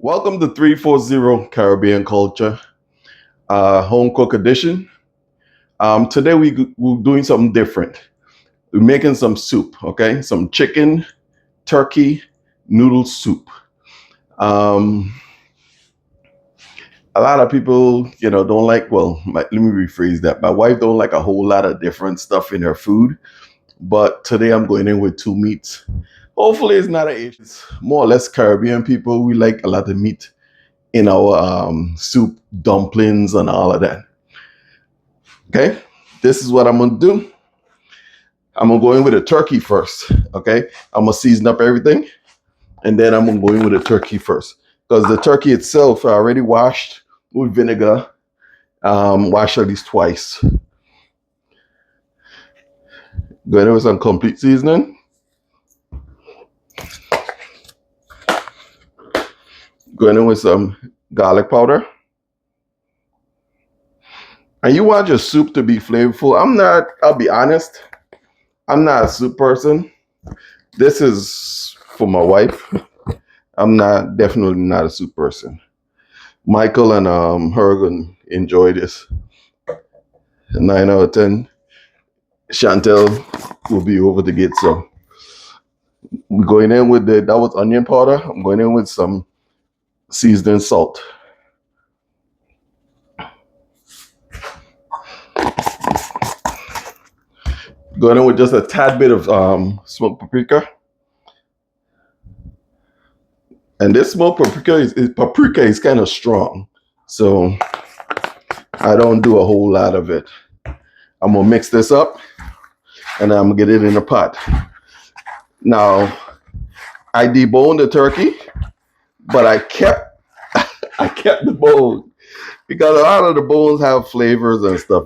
Welcome to 340 Caribbean Culture, Home Cook Edition. Today we're doing something different. We're making some soup, okay? Some chicken, turkey, noodle soup. Um, a lot of people, don't like, let me rephrase that. My wife don't like a whole lot of different stuff in her food, but today I'm going in with two meats. Hopefully it's not an issue. It's more or less Caribbean people. We like a lot of meat in our soup, dumplings, and all of that. Okay, this is what I'm gonna do. I'm gonna go in with a turkey first. Okay, I'm gonna season up everything, and then I'm gonna go in with the turkey first because the turkey itself I already washed with vinegar. Washed at least twice. Go in with some complete seasoning. Go in with some garlic powder. And you want your soup to be flavorful. I'm not. I'll be honest. I'm not a soup person. This is for my wife. I'm definitely not a soup person. Michael and her gonna enjoy this. 9 out of 10. Chantel will be over to get some. We're going in with that was onion powder. I'm going in with some seasoning salt. Going in with just a tad bit of smoked paprika. And this smoked paprika is kind of strong. So I don't do a whole lot of it. I'm gonna mix this up and I'm gonna get it in a pot. Now I deboned the turkey, but I kept the bone because a lot of the bones have flavors and stuff,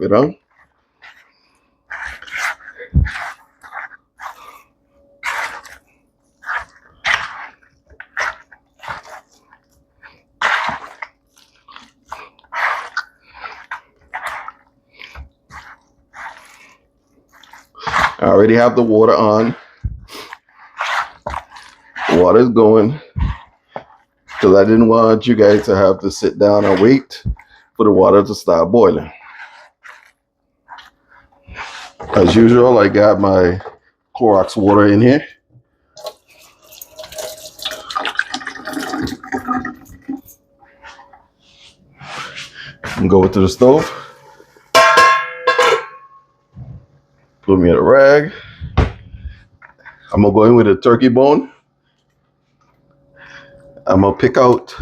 I already have the water on. The water is going because I didn't want you guys to have to sit down and wait for the water to start boiling. As usual, I got my Clorox water in here. And go to the stove. Put me in a rag. I'm gonna go in with a turkey bone. I'm gonna pick out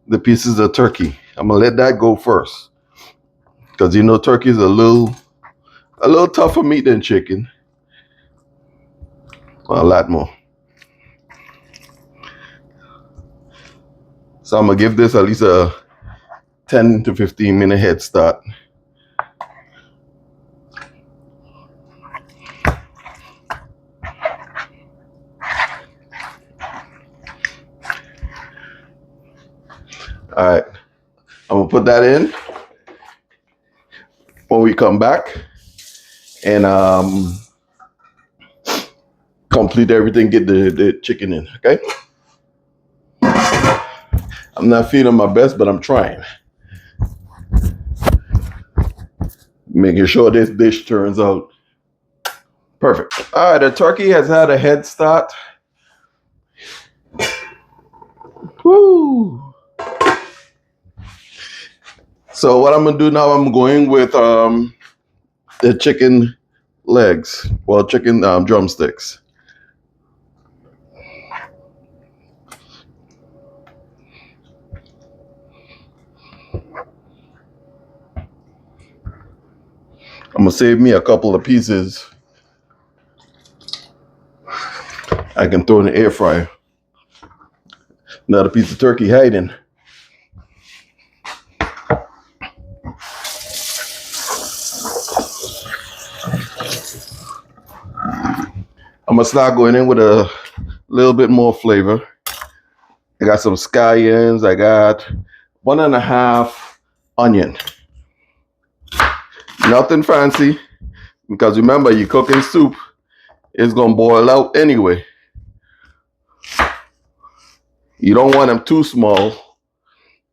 the pieces of turkey. I'm gonna let that go first, because turkey is a little tougher meat than chicken. A lot more. So I'm gonna give this at least a 10 to 15 minute head start. All right, I'm gonna put that in when we come back and complete everything, get the chicken in, okay? I'm not feeling my best, but I'm trying. Making sure this dish turns out perfect. All right, the turkey has had a head start. Woo! So what I'm gonna do now, I'm going with the chicken legs, chicken drumsticks. I'm gonna save me a couple of pieces. I can throw in the air fryer. Another piece of turkey hiding. I'm gonna start going in with a little bit more flavor. I got some scallions. I got 1.5 onion. Nothing fancy, because remember, you're cooking soup. It's gonna boil out anyway. You don't want them too small,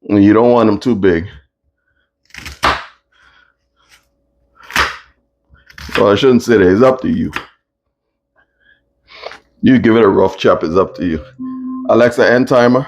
and you don't want them too big. Well, I shouldn't say that. It's up to you. You give it a rough chop. It's up to you. Alexa, end timer.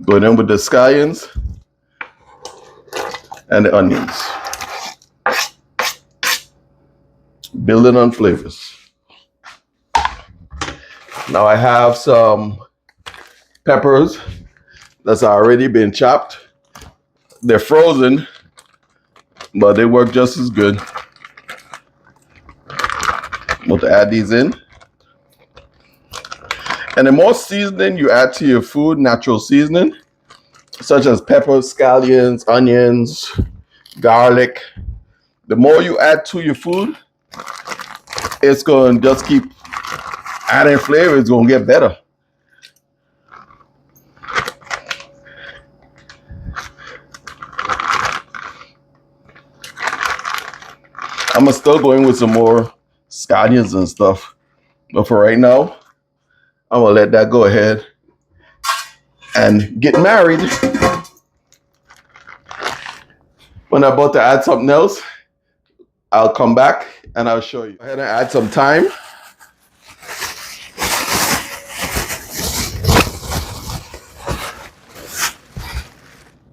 Going in with the scallions and the onions. Building on flavors. Now I have some peppers that's already been chopped. They're frozen, but they work just as good. I'm going to add these in. And the more seasoning you add to your food, natural seasoning, such as peppers, scallions, onions, garlic, the more you add to your food, it's going to just keep adding flavor. It's going to get better. I'm going to still go in with some more scallions and stuff. But for right now, I'm going to let that go ahead and get married. When I'm about to add something else, I'll come back and I'll show you. Go ahead and add some thyme.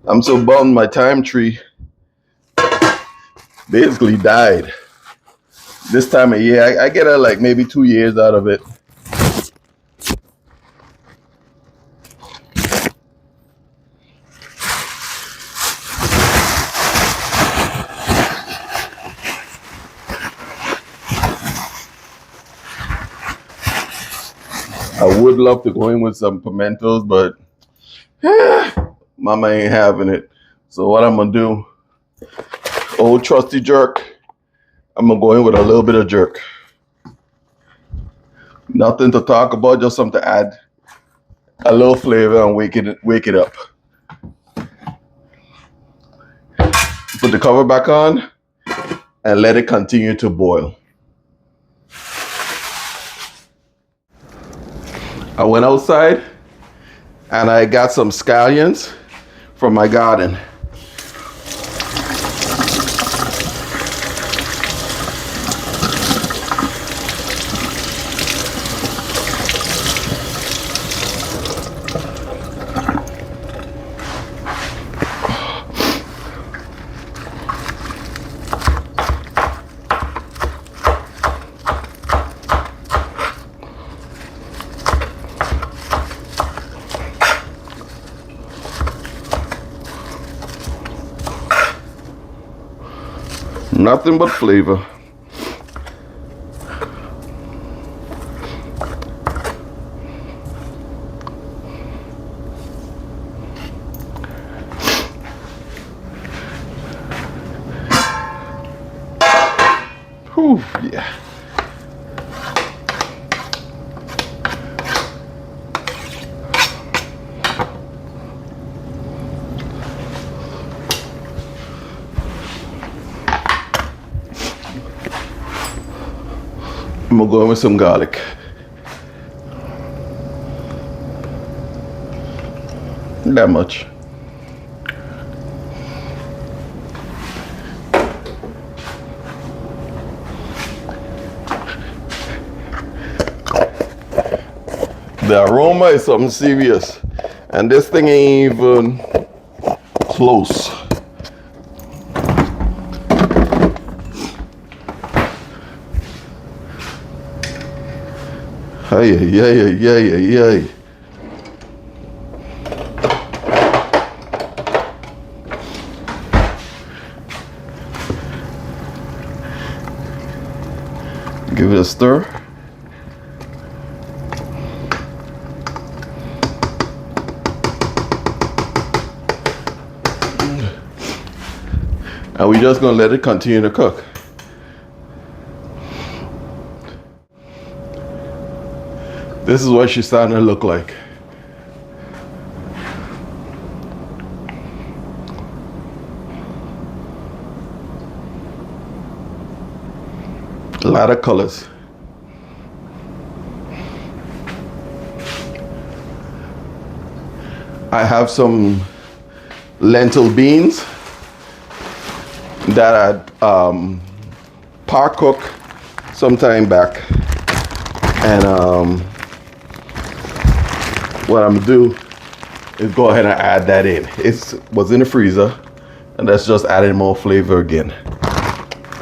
I'm so bummed my thyme tree basically died. This time of year, I get like maybe 2 years out of it. I would love to go in with some pimentos, but Mama ain't having it. So what I'm gonna do, old trusty jerk, I'm gonna go in with a little bit of jerk. Nothing to talk about, just something to add a little flavor and wake it up. Put the cover back on and let it continue to boil. I went outside and I got some scallions from my garden. Nothing but flavor. Whew, yeah. I'm gonna go in with some garlic. That much. The aroma is something serious, and this thing ain't even close. Hey, yeah. Give it a stir. And we're just gonna let it continue to cook. This is what she's starting to look like. A lot of colors. I have some lentil beans that I par cooked some time back, and what I'm gonna do is go ahead and add that in. It was in the freezer, and that's just adding more flavor again.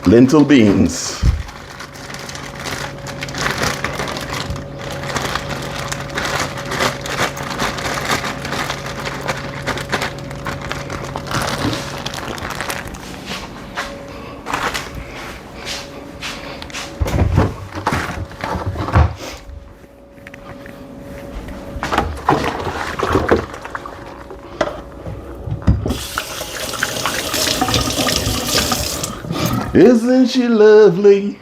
Lentil beans. Isn't she lovely?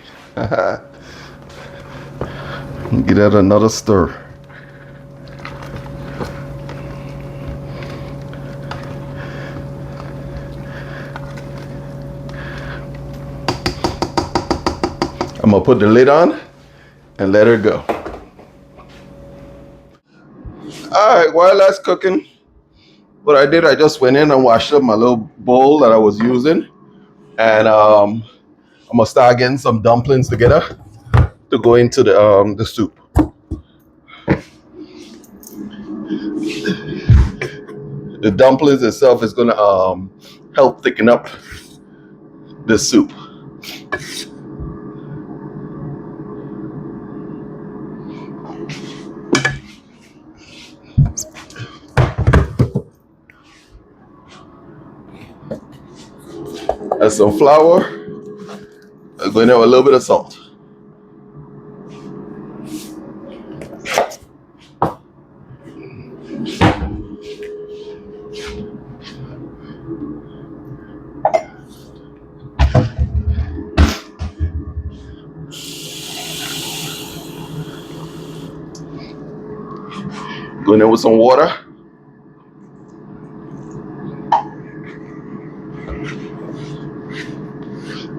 Get out another stir. I'm gonna put the lid on and let her go. All right, while that's cooking, what I did, I just went in and washed up my little bowl that I was using. And I'm gonna start getting some dumplings together to go into the soup. The dumplings itself is gonna help thicken up the soup. That's some flour. I'm going to have a little bit of salt. Going in with some water.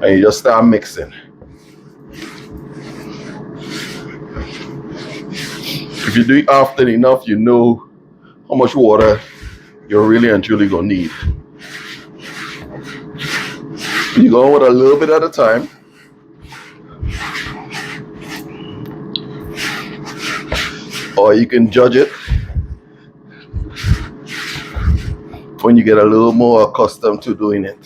And you just start mixing. If you do it often enough, you know how much water you're really and truly gonna need. You go with a little bit at a time. Or you can judge it when you get a little more accustomed to doing it.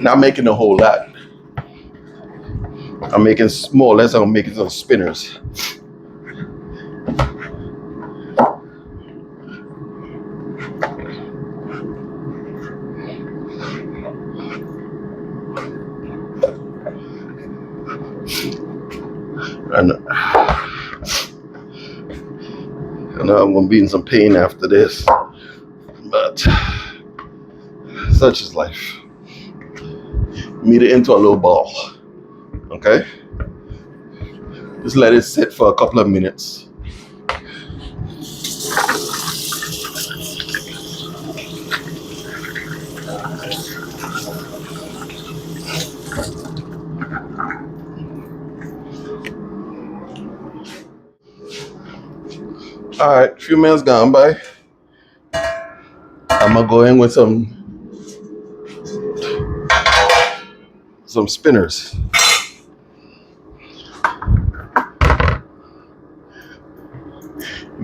Not making a whole lot. I'm making more or less. I'm making some spinners. And I know I'm gonna be in some pain after this, but such is life. Meet it into a little ball. Okay? Just let it sit for a couple of minutes. All right, a few minutes gone by. I'm gonna go in with some spinners.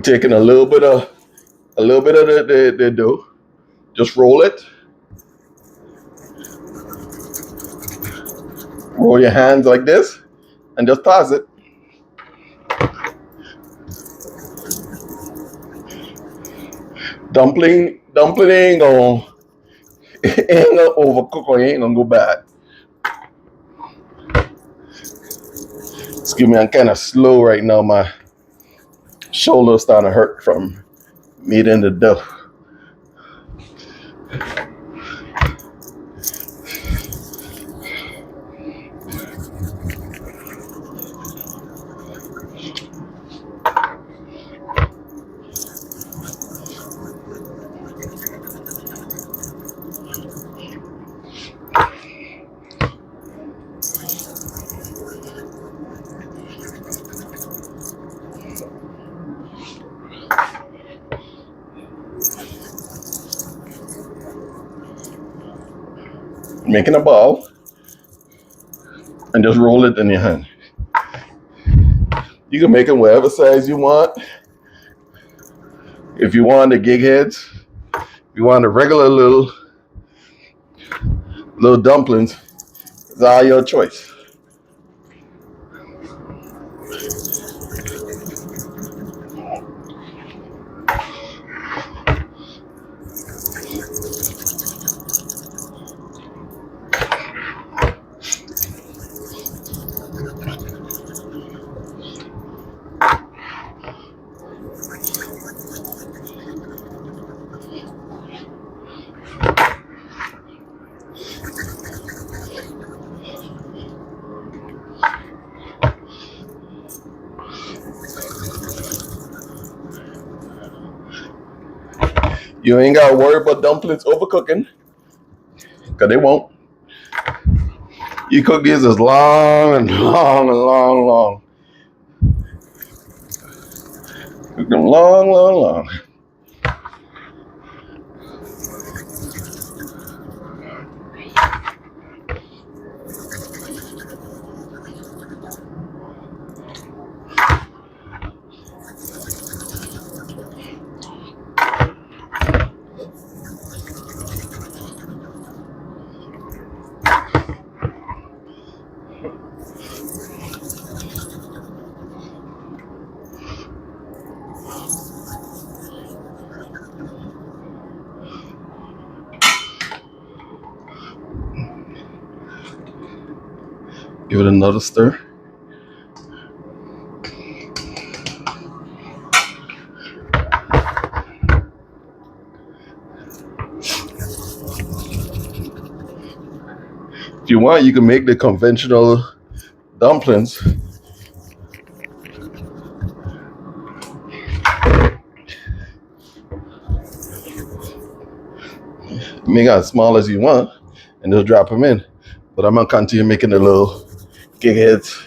Taking a little bit of the dough. Just roll it. Roll your hands like this, and just toss it. Dumpling ain't gonna overcook or ain't gonna go bad. Excuse me, I'm kind of slow right now. My shoulder's starting to hurt from kneading the dough. Making a ball and just roll it in your hand. You can make it whatever size you want. If you want the gig heads, if you want the regular little dumplings, it's all your choice. You ain't gotta worry about dumplings overcooking, cause they won't. You cook these as long and long and long, long. Cook them long, long, long. Give it another stir. If you want, you can make the conventional dumplings. Make it as small as you want and just drop them in. But I'm gonna continue making the little gig heads.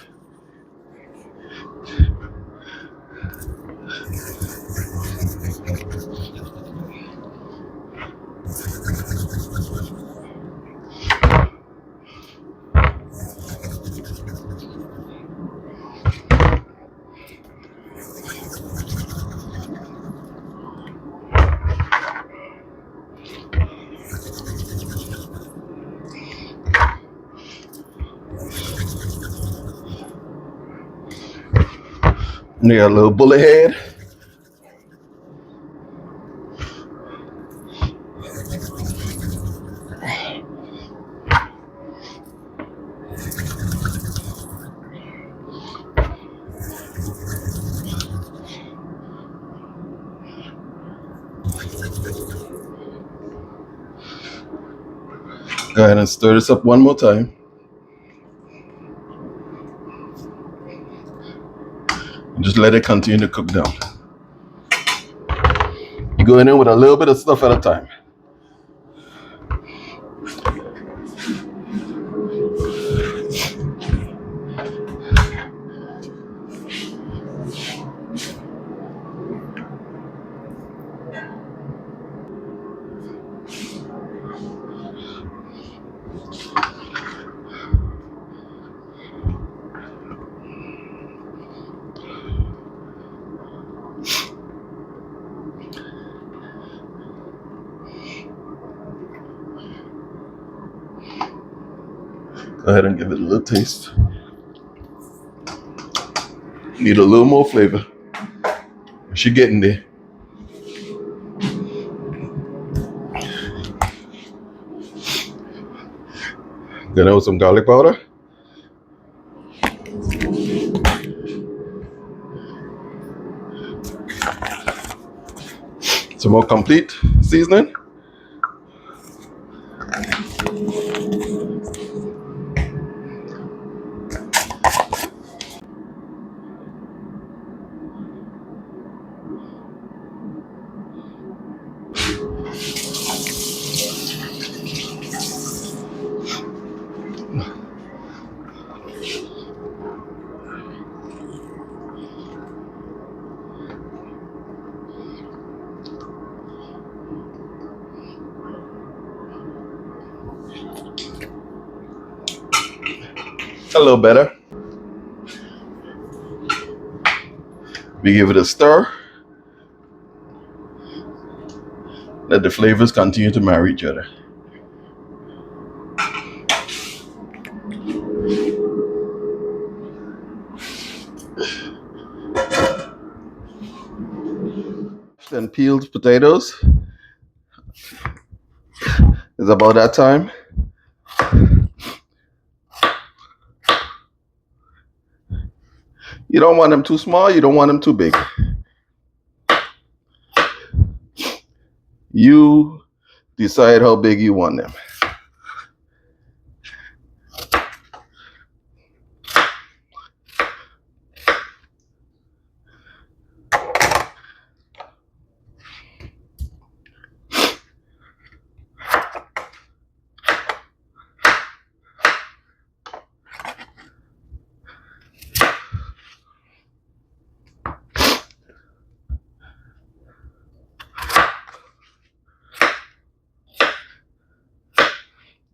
And they got a little bullet head. Go ahead and stir this up one more time. And just let it continue to cook down. You're going in with a little bit of stuff at a time. Go ahead and give it a little taste. Need a little more flavor. She getting there. Gonna with some garlic powder. Some more complete seasoning. A little better. We give it a stir. Let the flavors continue to marry each other. Then peeled potatoes. It's about that time. You don't want them too small, you don't want them too big. You decide how big you want them.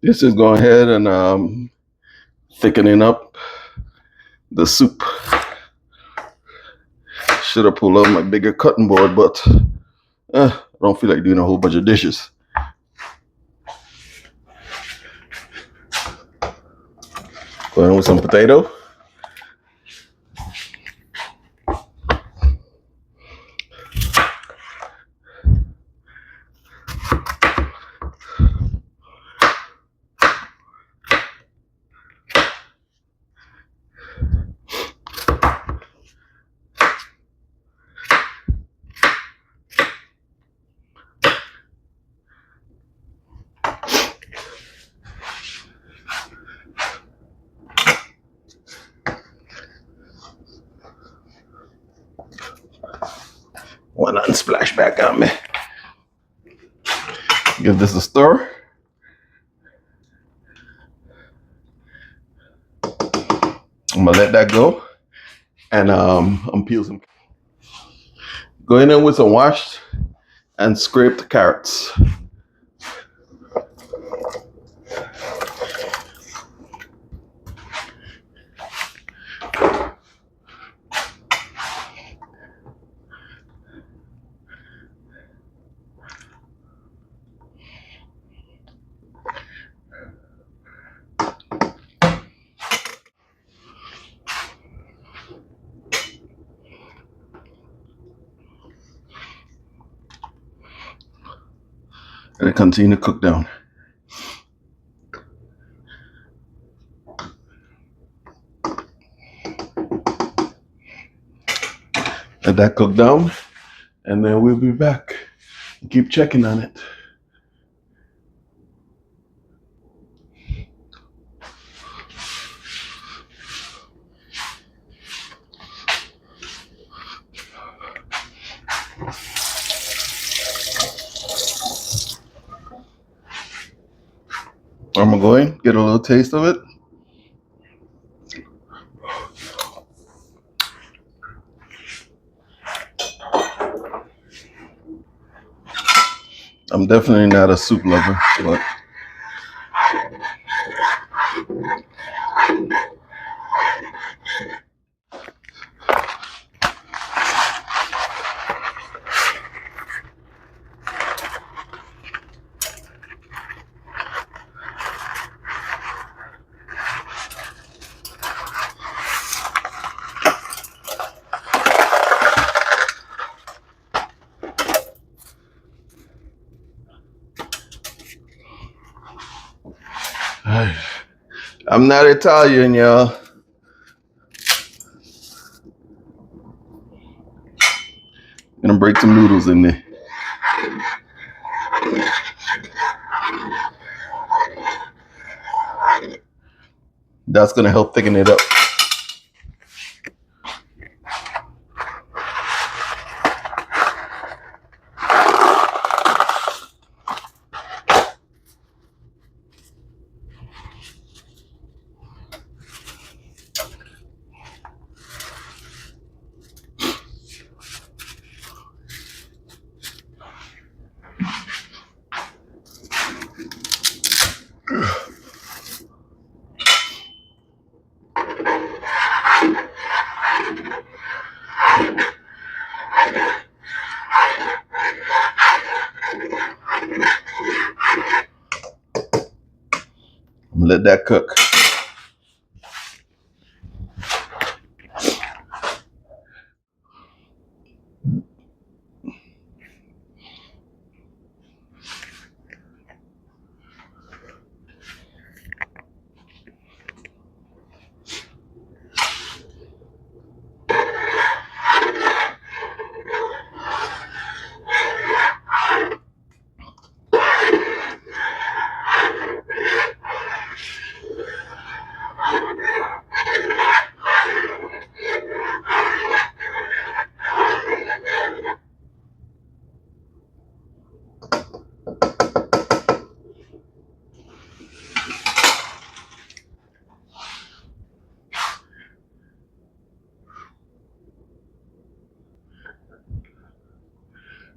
This is going ahead and thickening up the soup. Should have pulled out my bigger cutting board, but I don't feel like doing a whole bunch of dishes. Going with some potato. Why not splash back on me? Give this a stir. I'm gonna let that go, and I'm peel some. Going in with some washed and scraped carrots. And continue to cook down. Let that cook down, and then we'll be back. Keep checking on it. I'm gonna go in, get a little taste of it. I'm definitely not a soup lover, but I'm not Italian, y'all. Gonna break some noodles in there. That's gonna help thicken it up. Let that cook.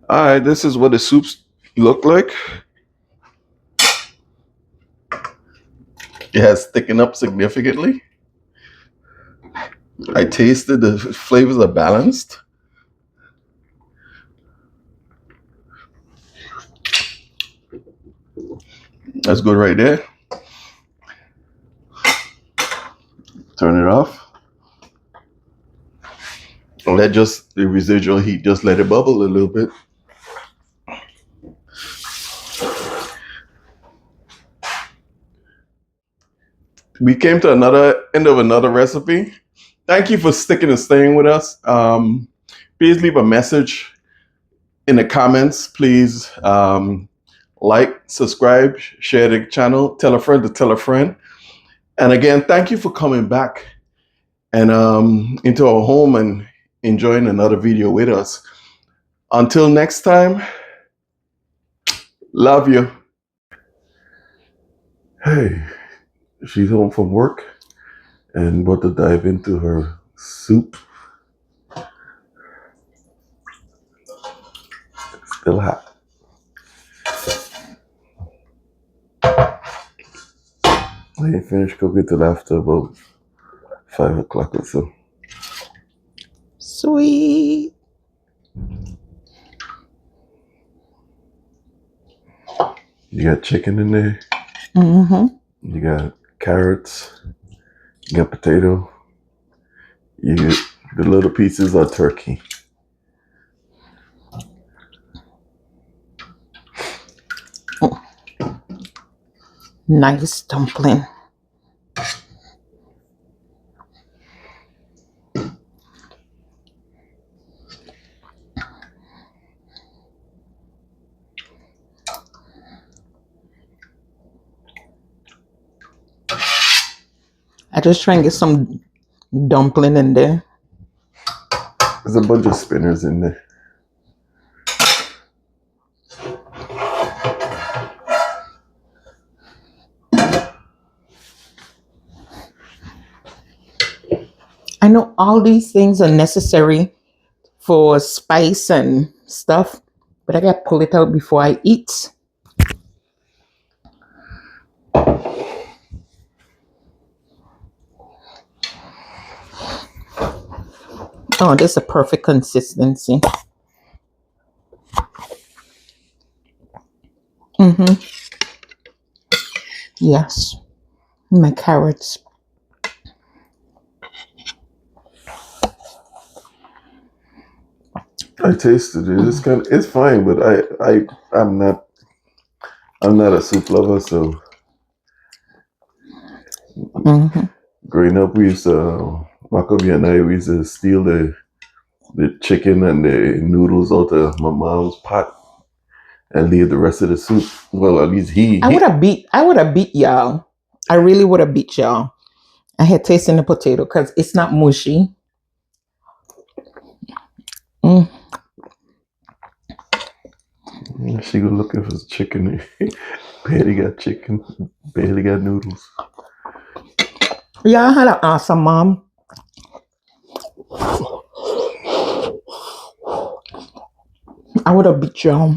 All right, this is what the soups look like. It has thickened up significantly. I tasted the flavors are balanced. That's good right there. Turn it off. Let just the residual heat, just let it bubble a little bit. We came to another end of another recipe. Thank you for sticking and staying with us. Please leave a message in the comments. Please like, subscribe, share the channel, tell a friend to tell a friend. And again, thank you for coming back and into our home and enjoying another video with us. Until next time, love you. Hey, she's home from work and about to dive into her soup. Still hot. I ain't finished cooking till after about 5 o'clock or so. Sweet. You got chicken in there. Mm-hmm. You got carrots. You got potato. You get the little pieces of turkey. Oh. Nice dumpling. I just try and get some dumpling in there. There's a bunch of spinners in there. I know all these things are necessary for spice and stuff, but I gotta pull it out before I eat. Oh, this is a perfect consistency. Mm-hmm. Yes. My carrots. I tasted it. It's fine, but I'm not a soup lover, so Mm-hmm. Growing up, we used to, Maccabee and I, we used to steal the chicken and the noodles out of my mom's pot and leave the rest of the soup. Well, at least I would have beat y'all. I really would have beat y'all. I had tasting the potato because it's not mushy. Mm. she go looking for chicken. Barely got chicken, barely got noodles. Y'all had an awesome mom. I would have beat y'all.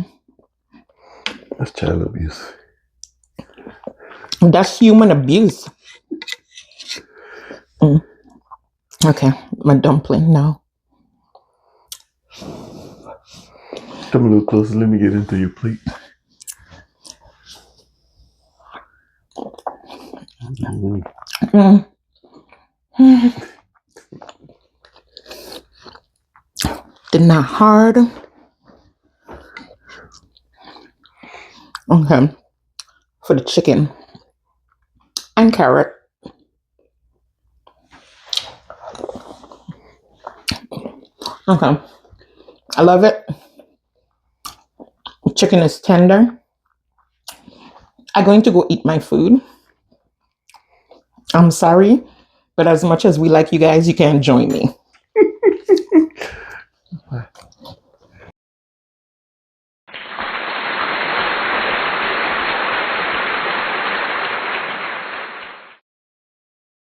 That's child abuse. That's human abuse. Mm. Okay, my dumpling now. Come a little closer. Let me get into your plate. Mm. They're not hard. Okay, for the chicken and carrot. Okay, I love it. Chicken is tender. I'm going to go eat my food. I'm sorry, but as much as we like you guys, you can't join me.